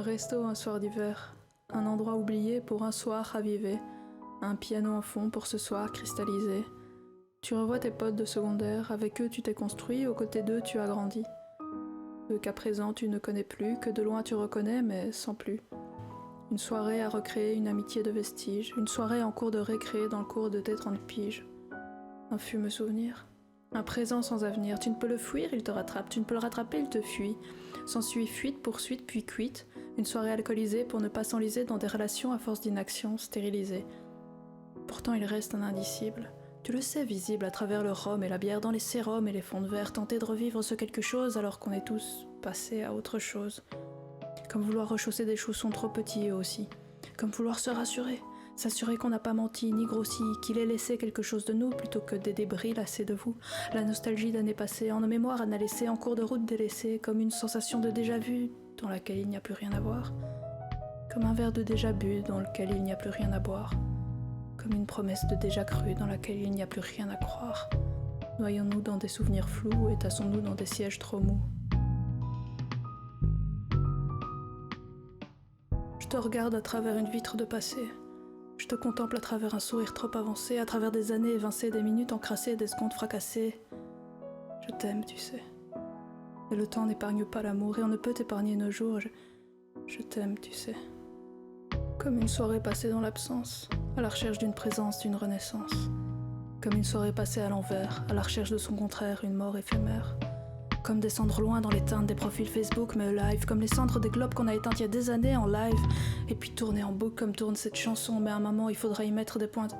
resto un soir d'hiver, un endroit oublié pour un soir ravivé, un piano en fond pour ce soir cristallisé. Tu revois tes potes de secondaire, avec eux tu t'es construit, aux côtés d'eux tu as grandi. Eux qu'à présent tu ne connais plus, que de loin tu reconnais mais sans plus. Une soirée à recréer une amitié de vestige, une soirée en cours de récré dans le cours de tes 30 piges. Un fumeux souvenir, un présent sans avenir, tu ne peux le fuir, il te rattrape, tu ne peux le rattraper, il te fuit. S'ensuit fuite, poursuite, puis cuite, une soirée alcoolisée pour ne pas s'enliser dans des relations à force d'inaction stérilisées. Pourtant il reste un indicible. Tu le sais, visible à travers le rhum et la bière, dans les sérums et les fonds de verre, tenter de revivre ce quelque chose alors qu'on est tous passés à autre chose. Comme vouloir rechausser des chaussons trop petits eux aussi. Comme vouloir se rassurer, s'assurer qu'on n'a pas menti ni grossi, qu'il ait laissé quelque chose de nous plutôt que des débris lassés de vous. La nostalgie d'années passées, en nos mémoires à n'a laissé en cours de route délaissée, comme une sensation de déjà-vu dans laquelle il n'y a plus rien à voir. Comme un verre de déjà-bu dans lequel il n'y a plus rien à boire. Comme une promesse de déjà cru dans laquelle il n'y a plus rien à croire. Noyons-nous dans des souvenirs flous et tassons-nous dans des sièges trop mous. Je te regarde à travers une vitre de passé. Je te contemple à travers un sourire trop avancé, à travers des années évincées, des minutes encrassées, des secondes fracassées. Je t'aime, tu sais. Et le temps n'épargne pas l'amour, et on ne peut épargner nos jours. Je t'aime, tu sais. Comme une soirée passée dans l'absence, à la recherche d'une présence, d'une renaissance. Comme une soirée passée à l'envers, à la recherche de son contraire, une mort éphémère. Comme descendre loin dans les teintes des profils Facebook, mais live, comme les cendres des globes qu'on a éteintes il y a des années en live, et puis tourner en boucle comme tourne cette chanson, mais à un moment il faudra y mettre des pointes.